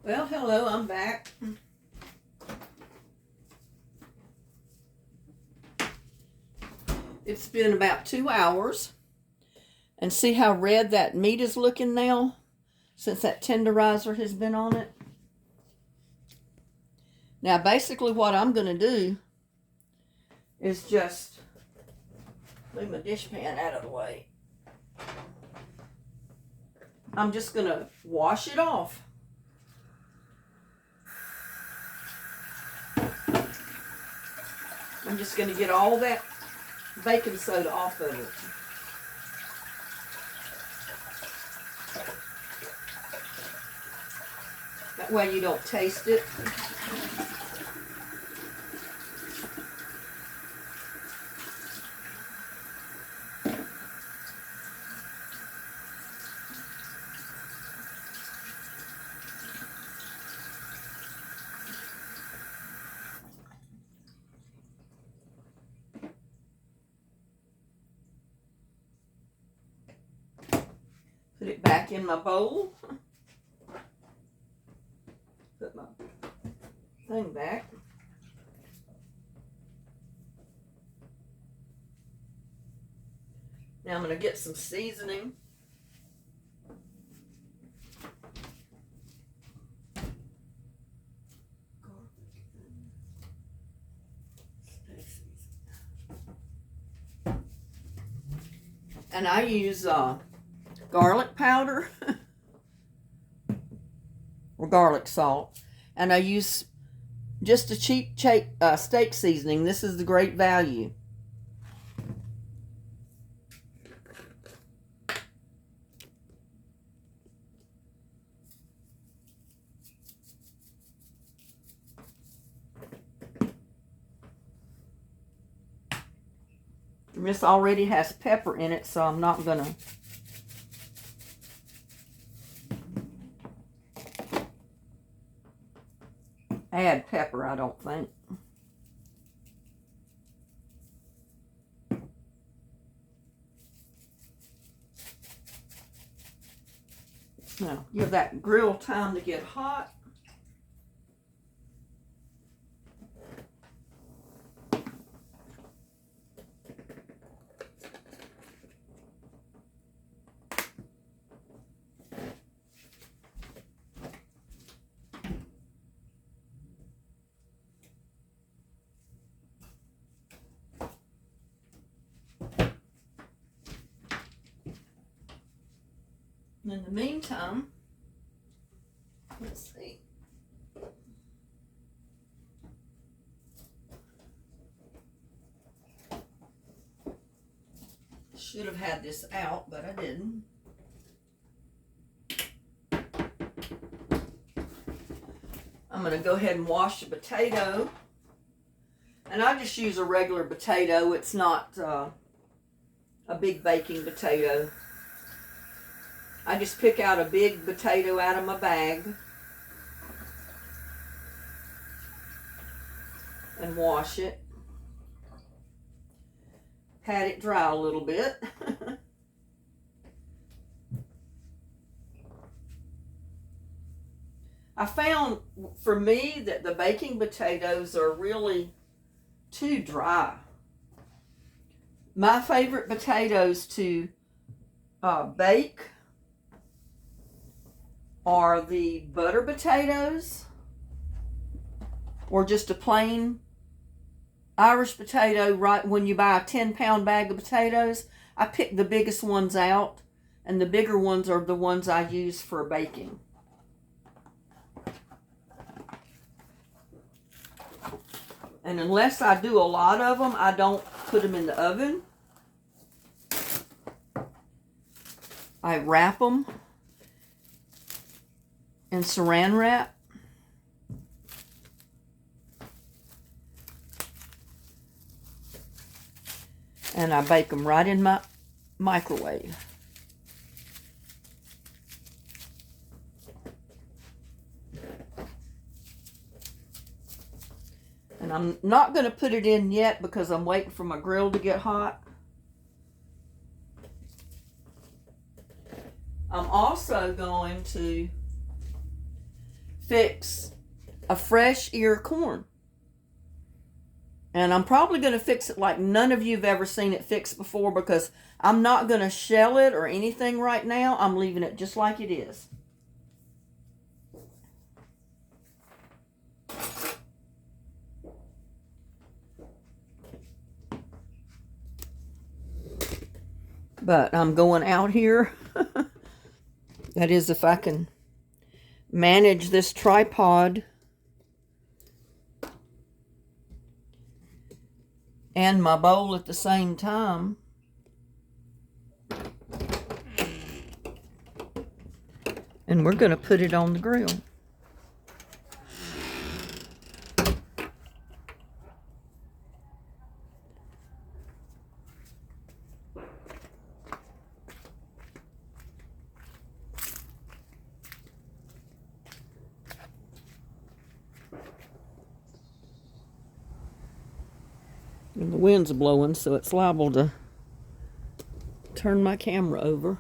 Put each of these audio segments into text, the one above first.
Well, hello, I'm back. It's been about 2 hours. And see how red that meat is looking now? Since that tenderizer has been on it. Now, basically what I'm going to do is just move my dish pan out of the way. I'm just going to wash it off. I'm just going to get all that baking soda off of it. That way you don't taste it. Put it back in my bowl. Put my thing back. Now I'm going to get some seasoning. And I use garlic powder or garlic salt, and I use just a cheap steak seasoning. This is the Great Value. This already has pepper in it, so I'm not gonna add pepper, I don't think. Now, give that grill time to get hot. In the meantime, let's see. Should have had this out, but I didn't. I'm going to go ahead and wash the potato. And I just use a regular potato. It's not a big baking potato. I just pick out a big potato out of my bag and wash it. Pat it dry a little bit. I found for me that the baking potatoes are really too dry. My favorite potatoes to bake are the butter potatoes, or just a plain Irish potato. Right when you buy a 10-pound bag of potatoes, I pick the biggest ones out, and the bigger ones are the ones I use for baking. And unless I do a lot of them, I don't put them in the oven. I wrap them in saran wrap. And I bake them right in my microwave. And I'm not going to put it in yet because I'm waiting for my grill to get hot. I'm also going to fix a fresh ear of corn. And I'm probably going to fix it like none of you have ever seen it fixed before, because I'm not going to shell it or anything right now. I'm leaving it just like it is. But I'm going out here. That is, if I can manage this tripod and my bowl at the same time. And we're going to put it on the grill. And the wind's blowing, so it's liable to turn my camera over.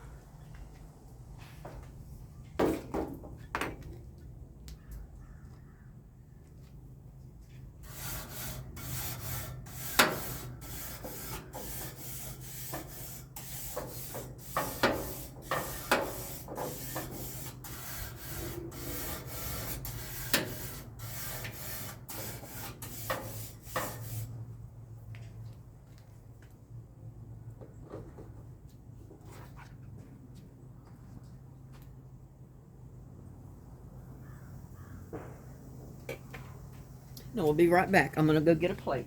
No, we'll be right back. I'm going to go get a plate.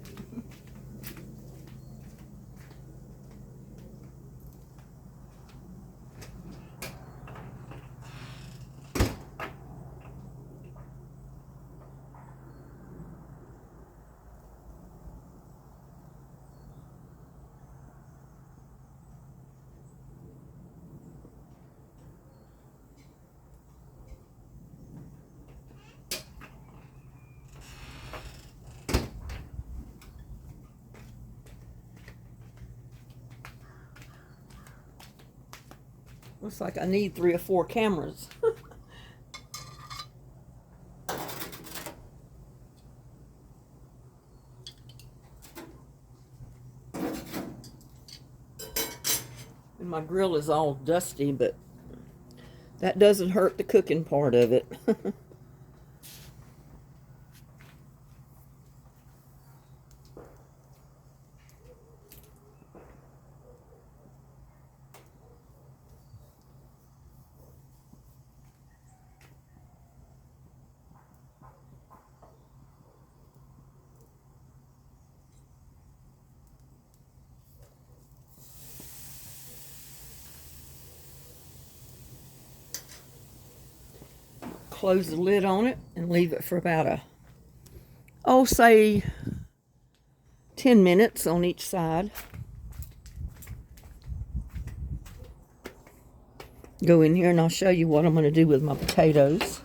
Looks like I need 3 or 4 cameras. And my grill is all dusty, but that doesn't hurt the cooking part of it. Close the lid on it and leave it for about say 10 minutes on each side. Go in here and I'll show you what I'm going to do with my potatoes.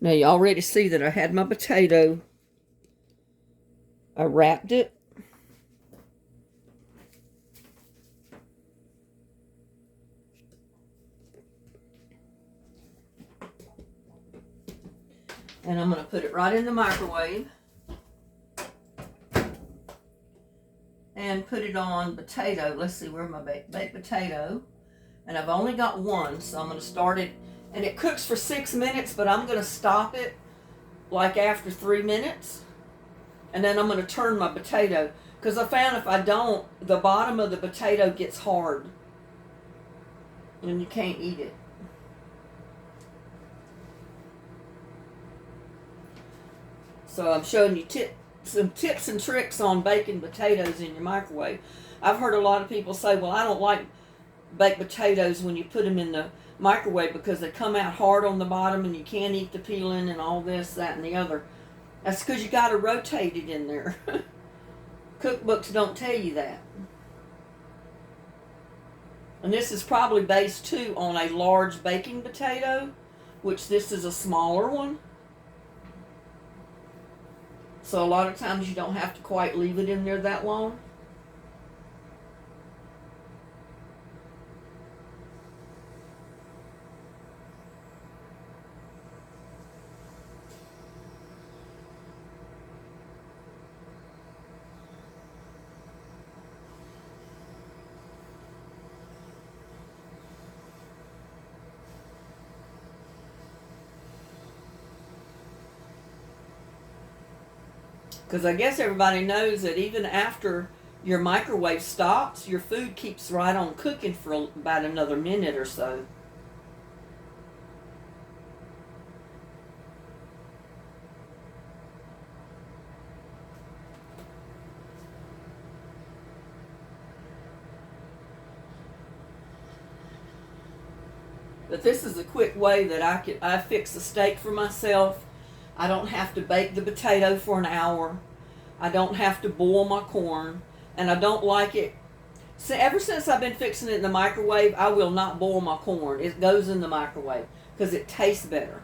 Now you already see that I had my potato. I wrapped it. And I'm going to put it right in the microwave. And put it on potato. Let's see, where's my baked potato? And I've only got one, so I'm going to start it. And it cooks for 6 minutes, but I'm going to stop it like after 3 minutes. And then I'm going to turn my potato. Because I found if I don't, the bottom of the potato gets hard. And you can't eat it. So I'm showing you some tips and tricks on baking potatoes in your microwave. I've heard a lot of people say, well, I don't like baked potatoes when you put them in the microwave because they come out hard on the bottom and you can't eat the peeling and all this, that, and the other. That's because you got to rotate it in there. Cookbooks don't tell you that. And this is probably based too on a large baking potato, which this is a smaller one. So a lot of times you don't have to quite leave it in there that long. Because I guess everybody knows that even after your microwave stops, your food keeps right on cooking for about another minute or so. But this is a quick way that I fix a steak for myself. I don't have to bake the potato for an hour. I don't have to boil my corn. And I don't like it. So ever since I've been fixing it in the microwave, I will not boil my corn. It goes in the microwave because it tastes better.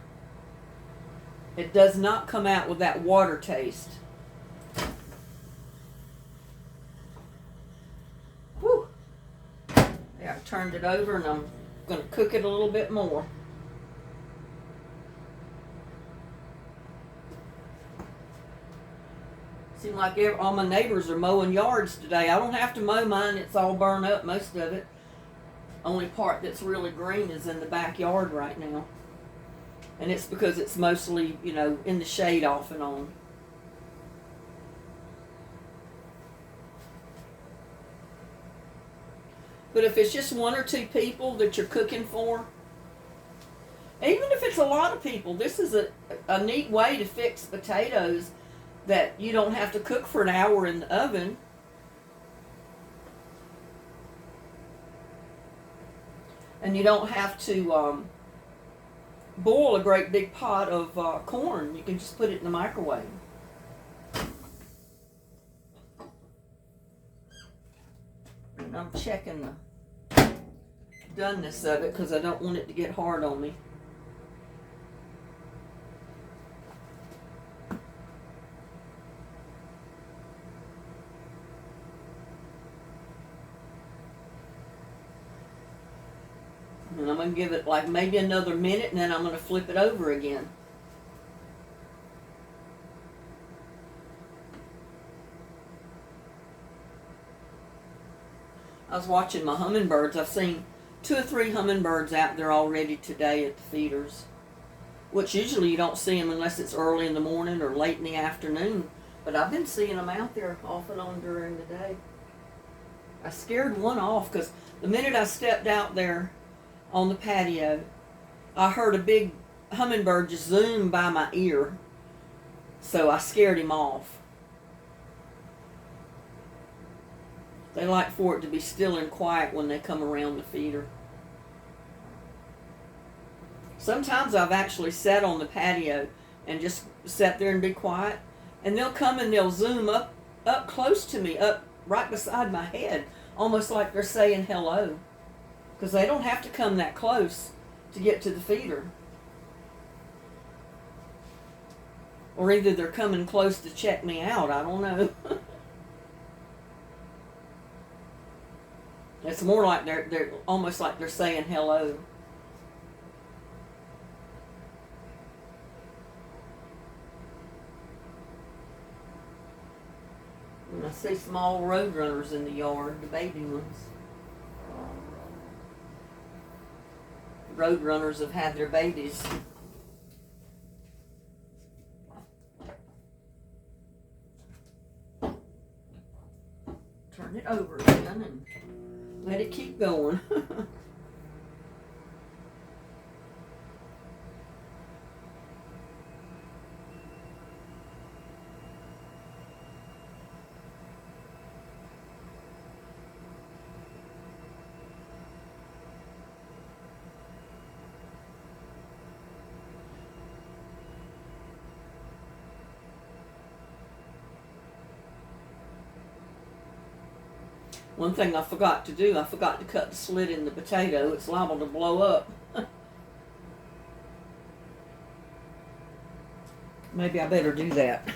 It does not come out with that water taste. Whew. Yeah, I turned it over and I'm going to cook it a little bit more. Seems like all my neighbors are mowing yards today. I don't have to mow mine. It's all burned up, most of it. Only part that's really green is in the backyard right now. And it's because it's mostly, you know, in the shade off and on. But if it's just one or two people that you're cooking for, even if it's a lot of people, this is a neat way to fix potatoes that you don't have to cook for an hour in the oven. And you don't have to boil a great big pot of corn. You can just put it in the microwave. And I'm checking the doneness of it because I don't want it to get hard on me. And I'm going to give it like maybe another minute and then I'm going to flip it over again. I was watching my hummingbirds. I've seen 2 or 3 hummingbirds out there already today at the feeders, which usually you don't see them unless it's early in the morning or late in the afternoon. But I've been seeing them out there off and on during the day. I scared one off because the minute I stepped out there on the patio, I heard a big hummingbird just zoom by my ear. So I scared him off. They like for it to be still and quiet when they come around the feeder. Sometimes I've actually sat on the patio and just sat there and be quiet. And they'll come and they'll zoom up close to me, up right beside my head, almost like they're saying hello. Because they don't have to come that close to get to the feeder. Or either they're coming close to check me out, I don't know. It's more like they're almost like they're saying hello. And I see small roadrunners in the yard, the baby ones. Roadrunners have had their babies. Turn it over again and let it keep going. One thing I forgot to do, I forgot to cut the slit in the potato. It's liable to blow up. Maybe I better do that.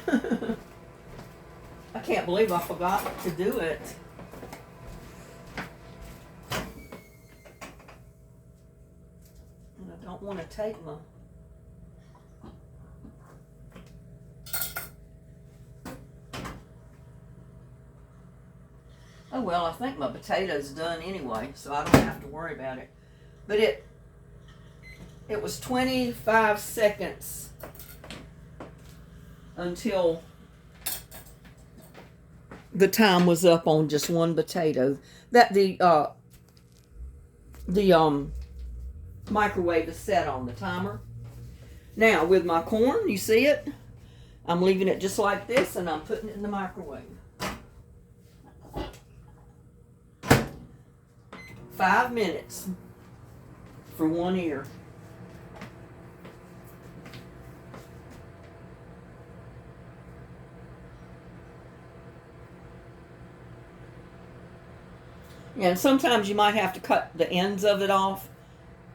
I can't believe I forgot to do it. And I don't want to take my... Oh well, I think my potato's done anyway, so I don't have to worry about it. But it was 25 seconds until the time was up on just one potato. That the microwave is set on the timer. Now with my corn, you see it? I'm leaving it just like this, and I'm putting it in the microwave. 5 minutes for 1 ear. And sometimes you might have to cut the ends of it off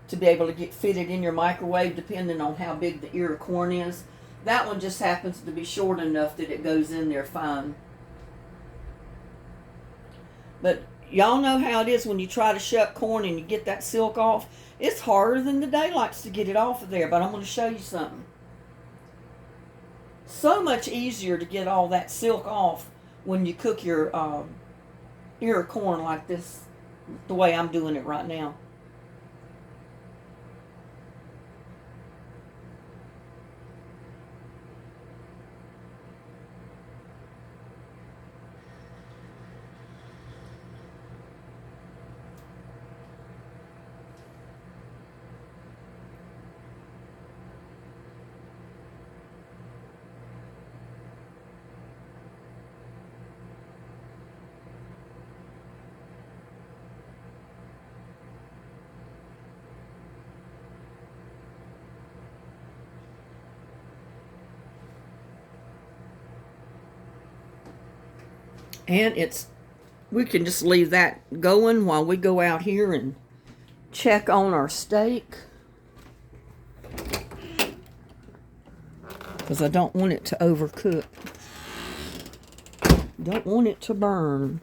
to be able to get fitted in your microwave, depending on how big the ear of corn is. That one just happens to be short enough that it goes in there fine. But y'all know how it is when you try to shuck corn and you get that silk off. It's harder than the daylights to get it off of there, but I'm going to show you something. So much easier to get all that silk off when you cook your ear of corn like this, the way I'm doing it right now. And we can just leave that going while we go out here and check on our steak. Because I don't want it to overcook. Don't want it to burn.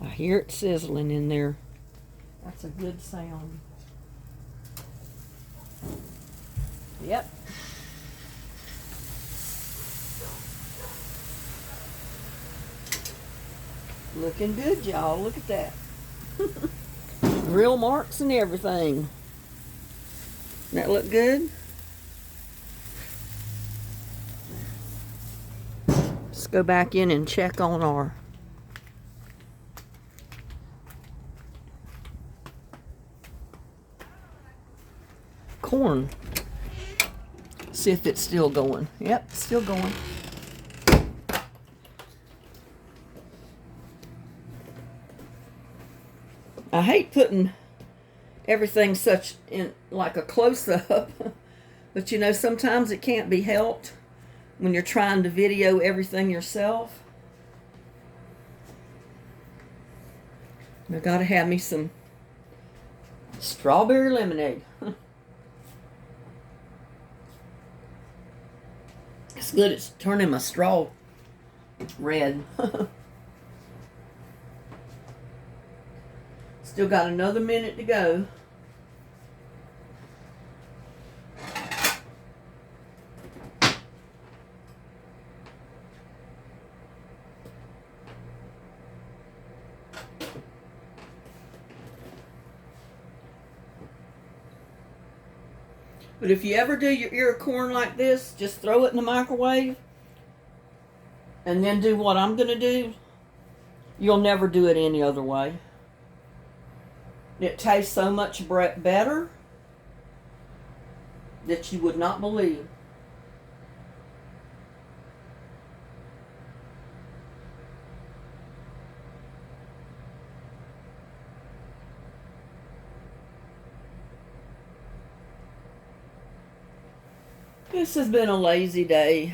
I hear it sizzling in there. That's a good sound. Yep. Looking good, y'all. Look at that. Grill marks and everything. Doesn't that look good? Let's go back in and check on our corn. See if it's still going. Yep, still going. I hate putting everything such in like a close-up, but you know, sometimes it can't be helped when you're trying to video everything yourself. I gotta have me some strawberry lemonade. It's good. It's turning my straw red. Still got another minute to go. But if you ever do your ear of corn like this, just throw it in the microwave and then do what I'm going to do. You'll never do it any other way. It tastes so much better that you would not believe. This has been a lazy day.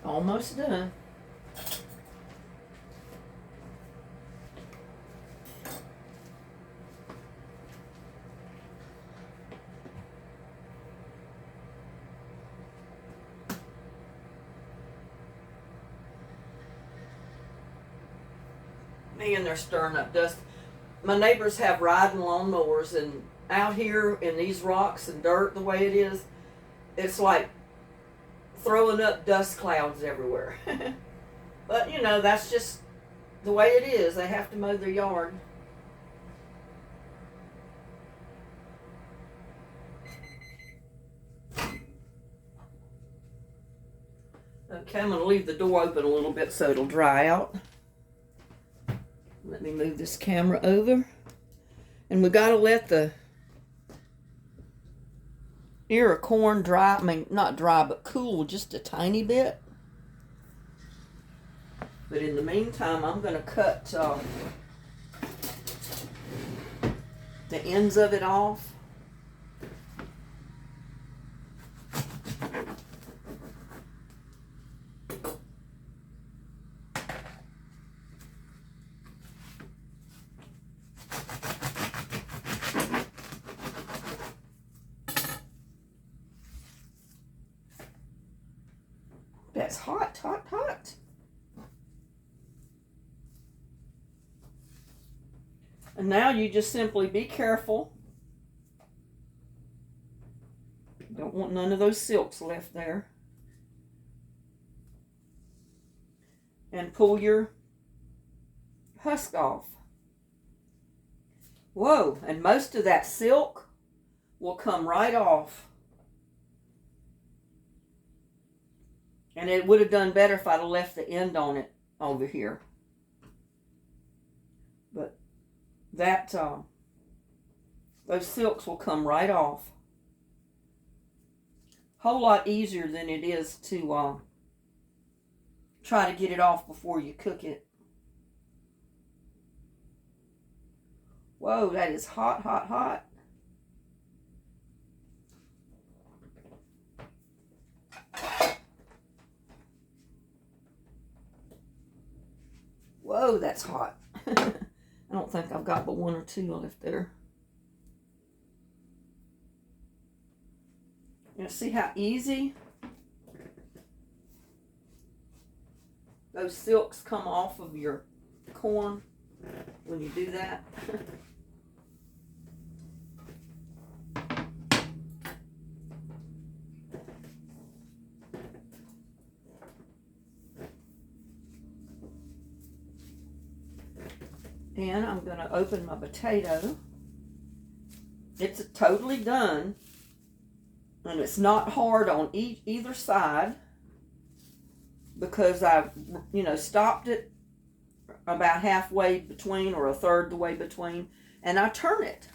Almost done. Man, they're stirring up dust. my neighbors have riding lawnmowers, and out here in these rocks and dirt, the way it is, it's like throwing up dust clouds everywhere. But you know, that's just the way it is. They have to mow their yard. Okay, I'm going to leave the door open a little bit so it'll dry out. Let me move this camera over. And we got to let the ear of corn dry. I mean, not dry, but cool just a tiny bit. But in the meantime, I'm going to cut the ends of it off. That's hot, hot, hot. And now you just simply be careful. You don't want none of those silks left there. And pull your husk off. Whoa, and most of that silk will come right off. And it would have done better if I'd have left the end on it over here. But that, those silks will come right off. Whole lot easier than it is to try to get it off before you cook it. Whoa, that is hot, hot, hot. Whoa, that's hot. I don't think I've got but one or two left there. You know, see how easy those silks come off of your corn when you do that? And I'm going to open my potato. It's totally done. And it's not hard on either side because I've, stopped it about halfway between or a third the way between. And I turn it.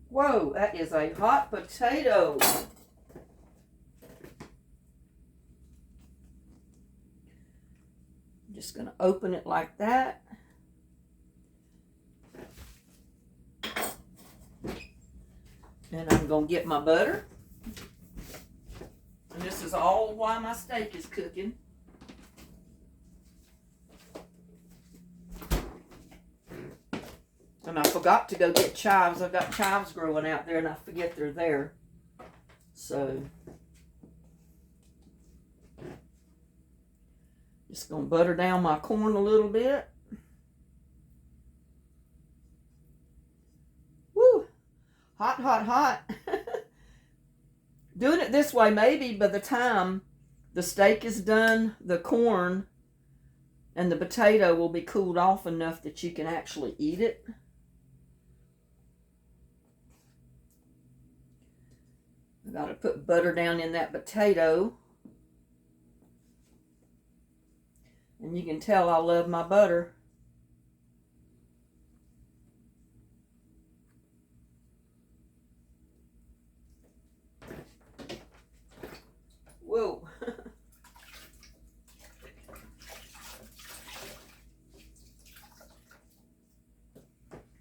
Whoa, that is a hot potato. I'm just going to open it like that. And I'm going to get my butter. And this is all while my steak is cooking. And I forgot to go get chives. I've got chives growing out there and I forget they're there. So, just going to butter down my corn a little bit. Woo! Hot, hot, hot. Doing it this way, maybe by the time the steak is done, the corn and the potato will be cooled off enough that you can actually eat it. I got to put butter down in that potato. And you can tell I love my butter. Whoa.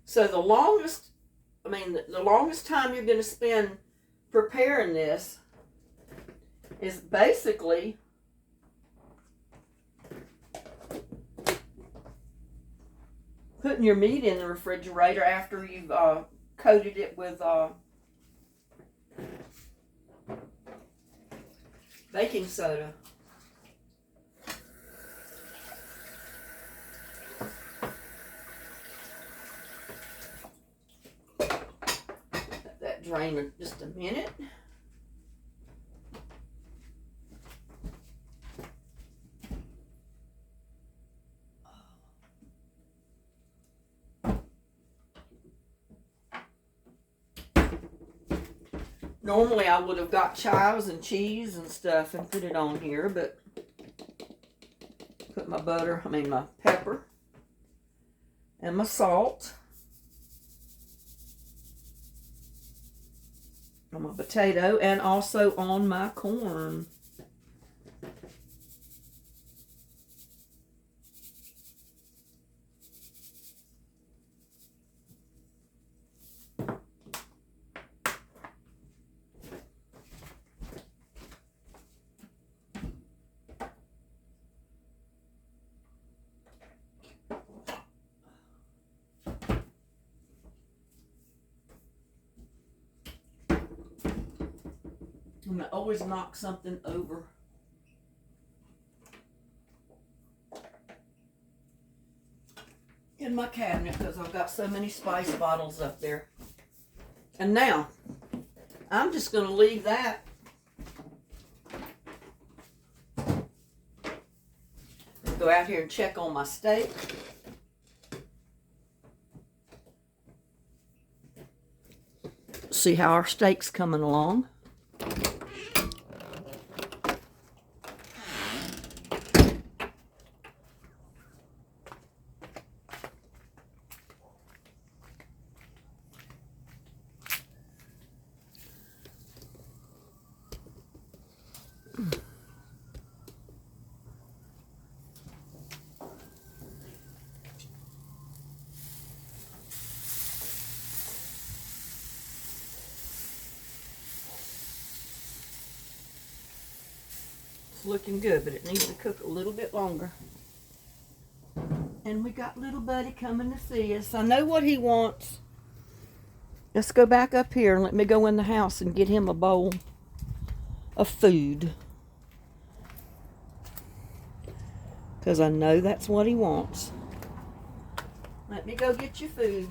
So the longest time you're going to spend preparing this is basically putting your meat in the refrigerator after you've coated it with baking soda. Let that drain in just a minute. Normally I would have got chives and cheese and stuff and put it on here, but put my pepper and my salt on my potato and also on my corn. I'm going to always knock something over. In my cabinet because I've got so many spice bottles up there. And now, I'm just going to leave that and go out here and check on my steak. See how our steak's coming along. Looking good, but it needs to cook a little bit longer. And we got little buddy coming to see us. I know what he wants. Let's go back up here and let me go in the house and get him a bowl of food. Because I know that's what he wants. Let me go get your food.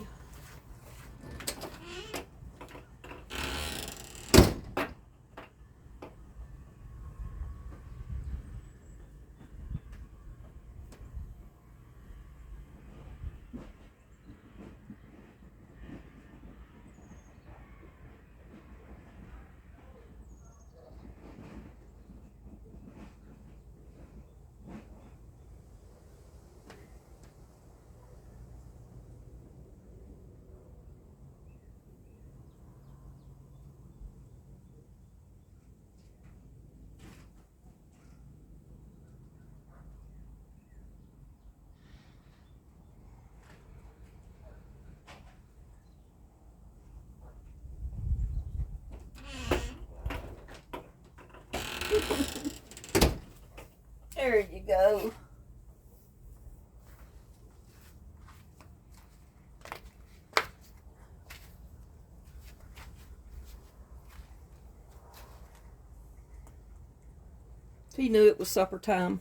There you go. He knew it was supper time.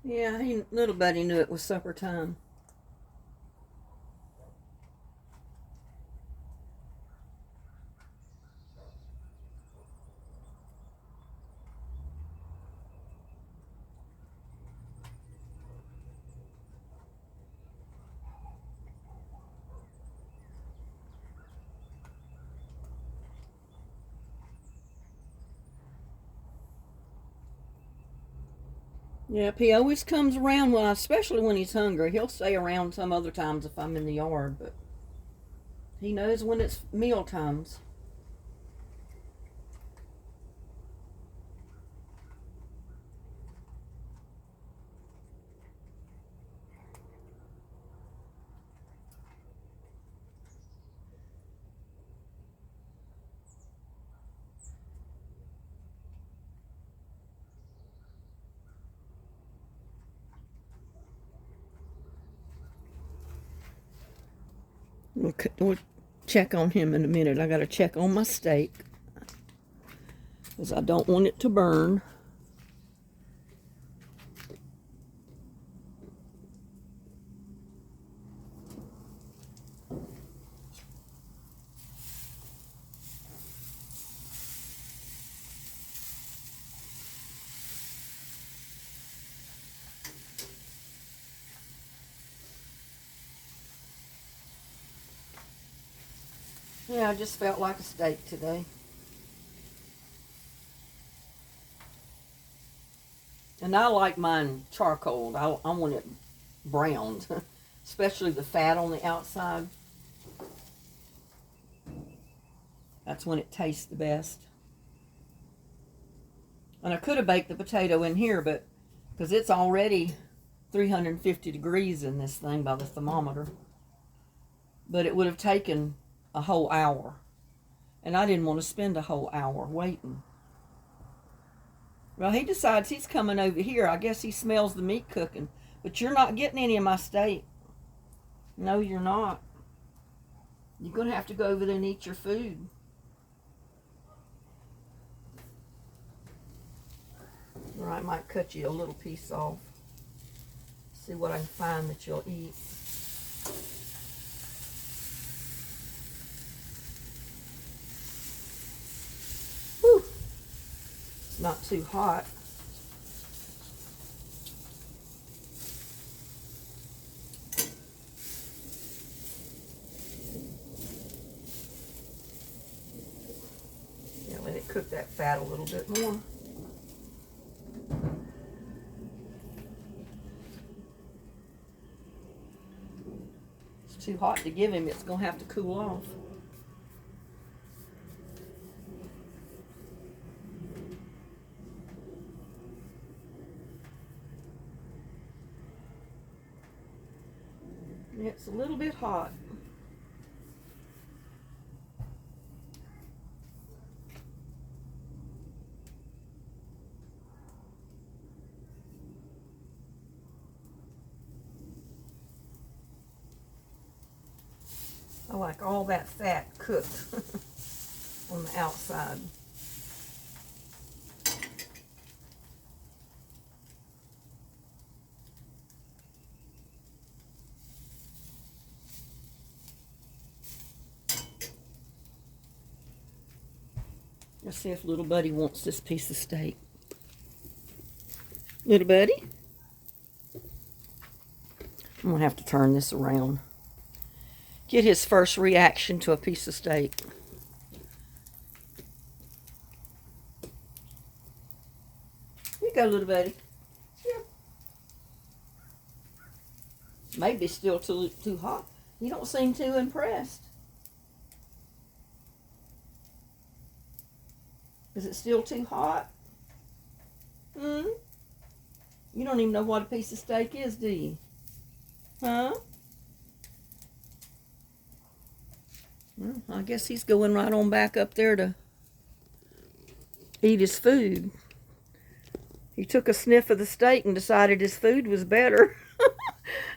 Yeah, little buddy knew it was supper time. Yep, he always comes around, well, especially when he's hungry. He'll stay around some other times if I'm in the yard, but he knows when it's meal times. We'll check on him in a minute. I got to check on my steak because I don't want it to burn. Yeah, I just felt like a steak today. And I like mine charcoal. I want it browned, especially the fat on the outside. That's when it tastes the best. And I could have baked the potato in here, but because it's already 350 degrees in this thing by the thermometer. But it would have taken a whole hour. And I didn't want to spend a whole hour waiting. Well, he decides he's coming over here. I guess he smells the meat cooking. But you're not getting any of my steak. No, you're not. You're going to have to go over there and eat your food. Or I might cut you a little piece off. See what I can find that you'll eat. Whew. It's not too hot. Yeah, let it cook that fat a little bit more. It's too hot to give him. It's going to have to cool off. It's a little bit hot. I like all that fat cooked on the outside. Let's see if little buddy wants this piece of steak. Little buddy? I'm going to have to turn this around. Get his first reaction to a piece of steak. Here you go, little buddy. Here. Maybe still too hot. You don't seem too impressed. Is it still too hot? You don't even know what a piece of steak is, do you? Huh? Well, I guess he's going right on back up there to eat his food. He took a sniff of the steak and decided his food was better.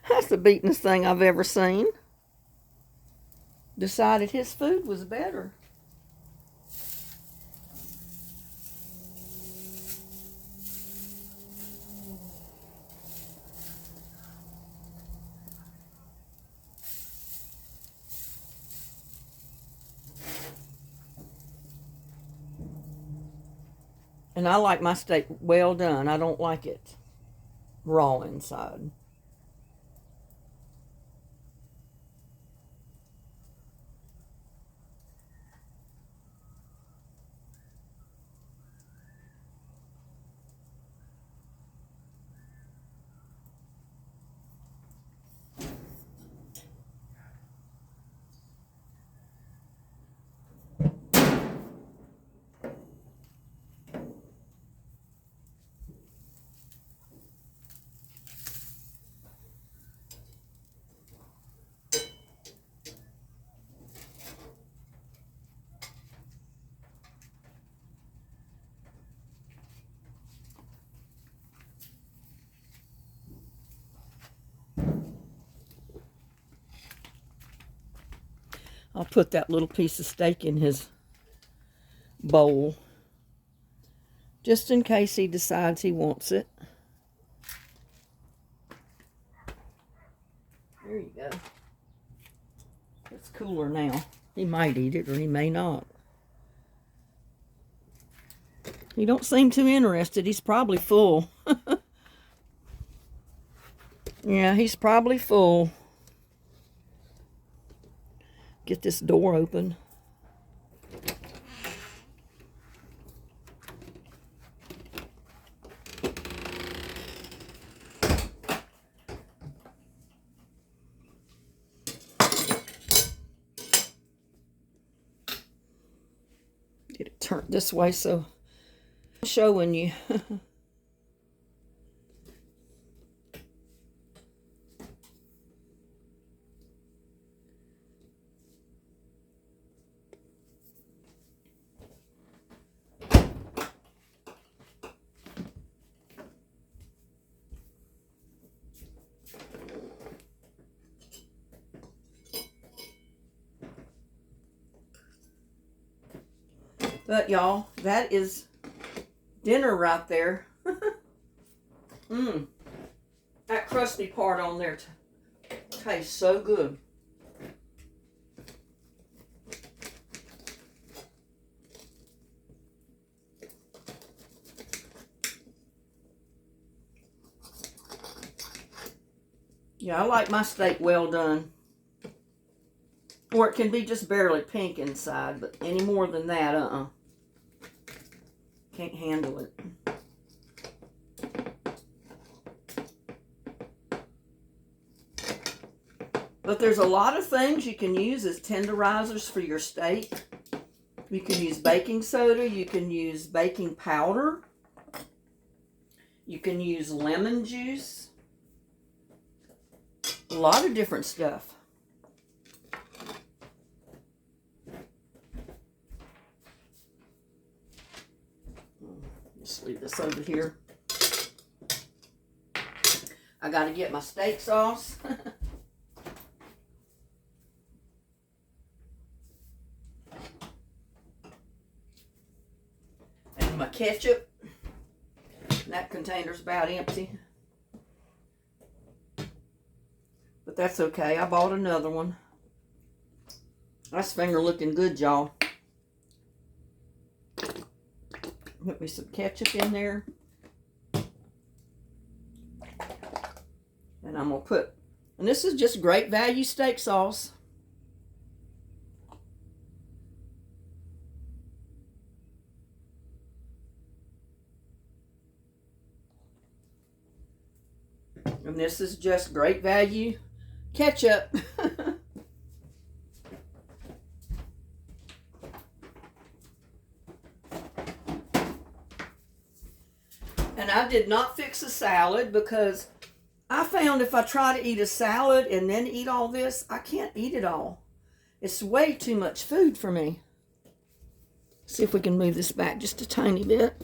That's the beatingest thing I've ever seen. Decided his food was better. And I like my steak well done. I don't like it raw inside. I'll put that little piece of steak in his bowl, just in case he decides he wants it. There you go. It's cooler now. He might eat it or he may not. He don't seem too interested. He's probably full. Yeah, he's probably full. Get this door open. Get it turned this way so I'm showing you. But y'all, that is dinner right there. That crusty part on there tastes so good. Yeah, I like my steak well done. Or it can be just barely pink inside, but any more than that, can't handle it. But there's a lot of things you can use as tenderizers for your steak. You can use baking soda. You can use baking powder. You can use lemon juice. A lot of different stuff. Just leave this over here. I got to get my steak sauce. And my ketchup. And that container's about empty. But that's okay. I bought another one. That's finger looking good, y'all. Put me some ketchup in there. And I'm going to put, and this is just great value steak sauce. And this is just great value ketchup. And I did not fix a salad because I found if I try to eat a salad and then eat all this, I can't eat it all. It's way too much food for me. See if we can move this back just a tiny bit.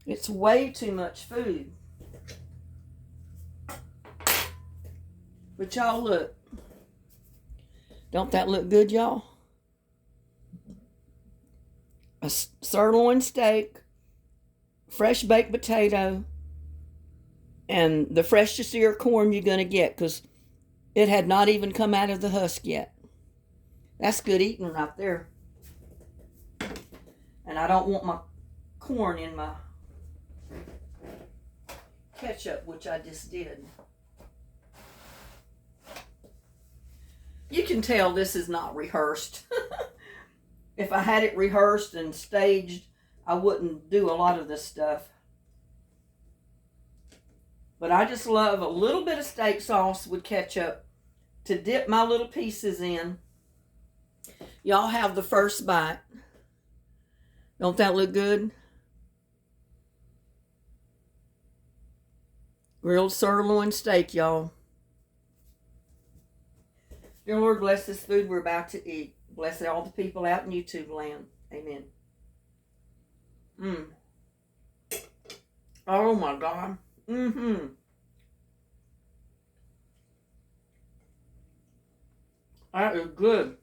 It's way too much food. But y'all look. Don't that look good, y'all? A sirloin steak, fresh baked potato, and the freshest ear of corn you're going to get because it had not even come out of the husk yet. That's good eating right there. And I don't want my corn in my ketchup, which I just did. You can tell this is not rehearsed. If I had it rehearsed and staged, I wouldn't do a lot of this stuff. But I just love a little bit of steak sauce with ketchup to dip my little pieces in. Y'all have the first bite. Don't that look good? Grilled sirloin steak, y'all. Dear Lord, bless this food we're about to eat. Bless all the people out in YouTube land. Amen. Oh my God. That is good.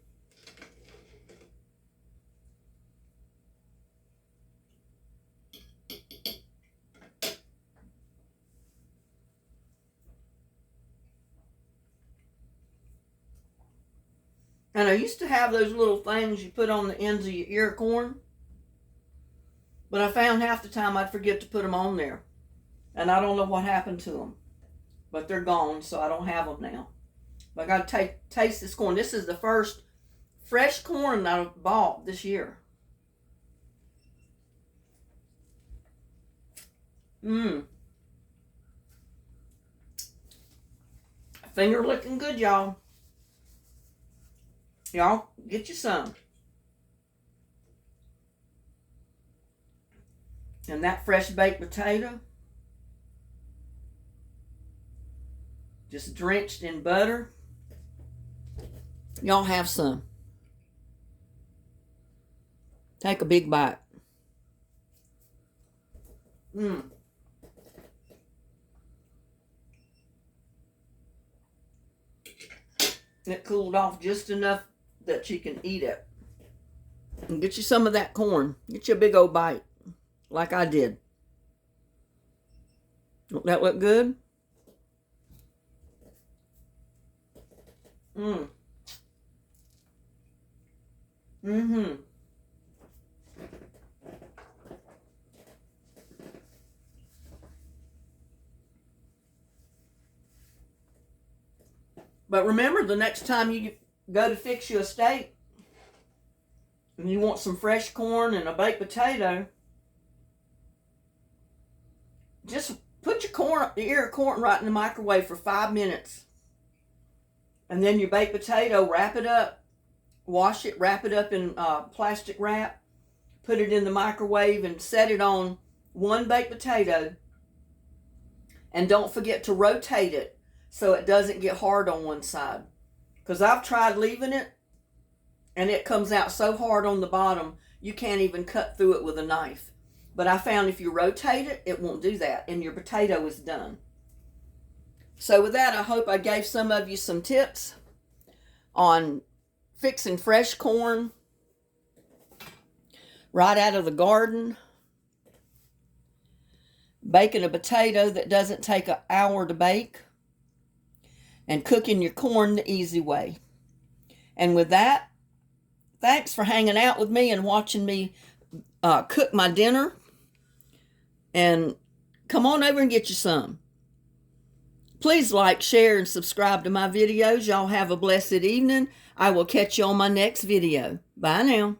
And I used to have those little things you put on the ends of your ear corn. But I found half the time I'd forget to put them on there. And I don't know what happened to them. But they're gone, so I don't have them now. But I got to taste this corn. This is the first fresh corn that I've bought this year. Finger looking good, y'all. Y'all, get you some. And that fresh baked potato, just drenched in butter. Y'all have some. Take a big bite. It cooled off just enough that you can eat it. And get you some of that corn. Get you a big old bite, like I did. Don't that look good? But remember, the next time you go to fix you a steak and you want some fresh corn and a baked potato, just put your ear of corn right in the microwave for 5 minutes. And then your baked potato, wrap it up, wash it, wrap it up in plastic wrap, put it in the microwave and set it on one baked potato. And don't forget to rotate it so it doesn't get hard on one side. Because I've tried leaving it and it comes out so hard on the bottom you can't even cut through it with a knife. But I found if you rotate it, it won't do that and your potato is done. So with that, I hope I gave some of you some tips on fixing fresh corn right out of the garden, baking a potato that doesn't take an hour to bake, and cooking your corn the easy way. And with that, thanks for hanging out with me and watching me cook my dinner. And come on over and get you some. Please like, share, and subscribe to my videos. Y'all have a blessed evening. I will catch you on my next video. Bye now.